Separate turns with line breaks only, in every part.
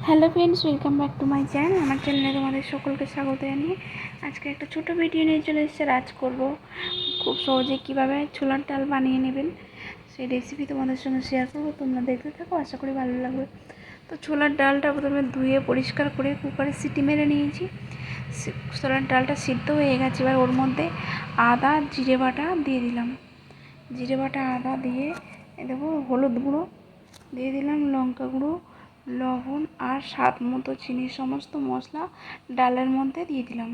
Hello friends, welcome back to my channel. আমার চ্যানেলে তোমাদের সকলকে স্বাগত জানিয়ে আজকে একটা ছোটো ভিডিও নিয়ে চলে এসেছে। রাজ করব খুব সহজে কীভাবে ছোলার ডাল বানিয়ে নেবেন সেই রেসিপি তোমাদের সঙ্গে শেয়ার করবো। তোমরা দেখতে থাকো, আশা করি ভালো লাগবে। তো ছোলার ডালটা প্রথমে ধুয়ে পরিষ্কার করে কুকারে সিটি মেরে নিয়েছি। ছোলার ডালটা সিদ্ধ হয়ে গেছে। এবার ওর মধ্যে আদা জিরে বাটা দিয়ে দিলাম। জিরে বাটা আদা দিয়ে দেবো হলুদ গুঁড়ো দিয়ে দিলাম, লঙ্কা গুঁড়ো, লবণ আর স্বাদ মতো চিনি। সমস্ত মশলা ডালের মধ্যে দিয়ে দিলাম।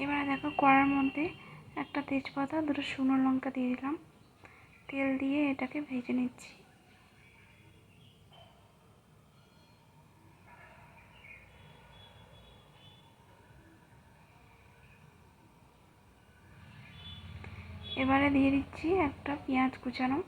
এবারে দেখো, কড়ার মধ্যে একটা তেজপাতা, দুটো শুকনো লঙ্কা দিয়ে দিলাম। তেল দিয়ে এটাকে ভেজে নিচ্ছি। এবারে দিয়ে দিচ্ছি একটা পেঁয়াজ কুচানো।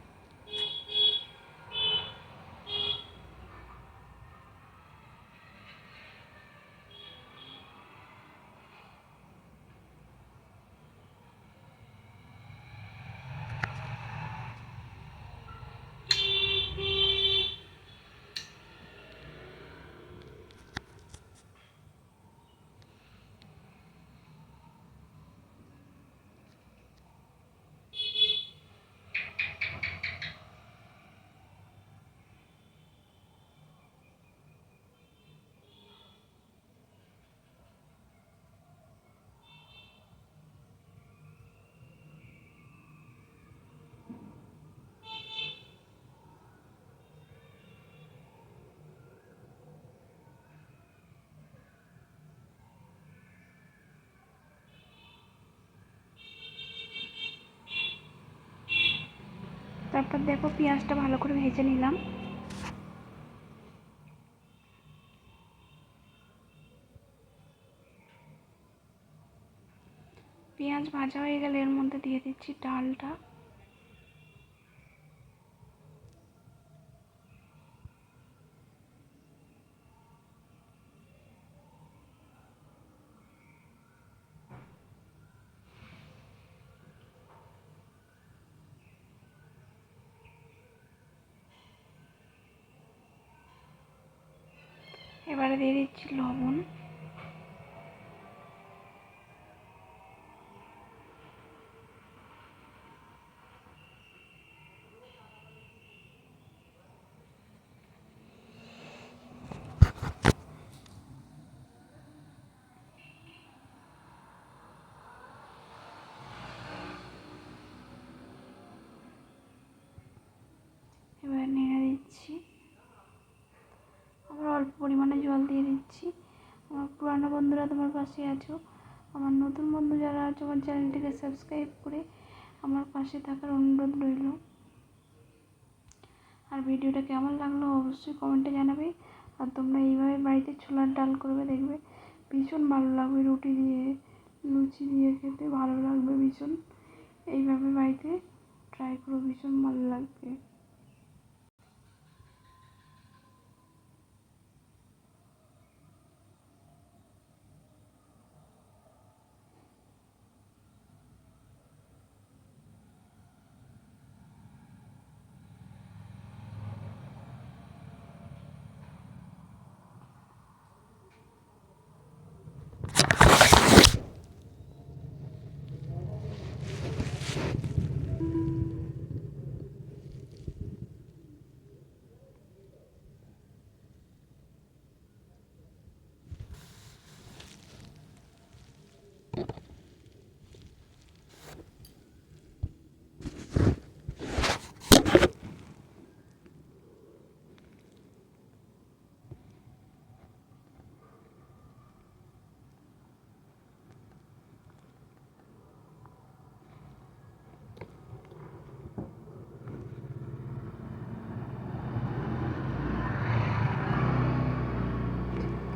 তারপর দেখো, পেঁয়াজটা ভালো করে ভেজে নিলাম। পেঁয়াজ ভাজা হয়ে গেলে এর মধ্যে দিয়ে দিচ্ছি ডালটা। এবারে দিয়ে দিচ্ছি লবণ। এবার নেড়ে দিচ্ছি। আবার অল্প পরিমাণে জল দিয়ে দিচ্ছি। আমার পুরানো বন্ধুরা তোমার পাশে আছো, আমার নতুন বন্ধু যারা আছো আমার চ্যানেলটিকে সাবস্ক্রাইব করে আমার পাশে থাকার অনুরোধ রইল। আর ভিডিওটা কেমন লাগলো অবশ্যই কমেন্টে জানাবে। আর তোমরা এইভাবে বাড়িতে ছোলার ডাল করবে, দেখবে ভীষণ ভালো লাগবে। রুটি দিয়ে, লুচি দিয়ে খেতে ভালো লাগবে ভীষণ। এইভাবে বাড়িতে ট্রাই করো, ভীষণ ভালো লাগবে।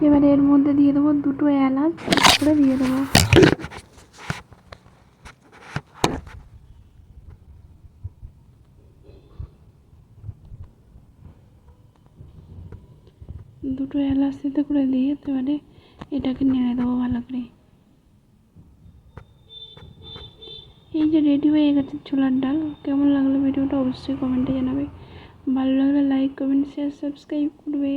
এবারে এর মধ্যে দিয়ে দেবো 2টো এলাচ করে দিয়ে দেবো। দুটো এলাচ দিতে করে দিয়ে এবারে এটাকে নেড়ে দেবো ভালো করে। এই যে রেডি হয়ে গেছে ছোলার ডাল। কেমন লাগলো ভিডিওটা অবশ্যই কমেন্টে জানাবে। ভালো লাগলে লাইক কমেন্ট শেয়ার সাবস্ক্রাইব করবে।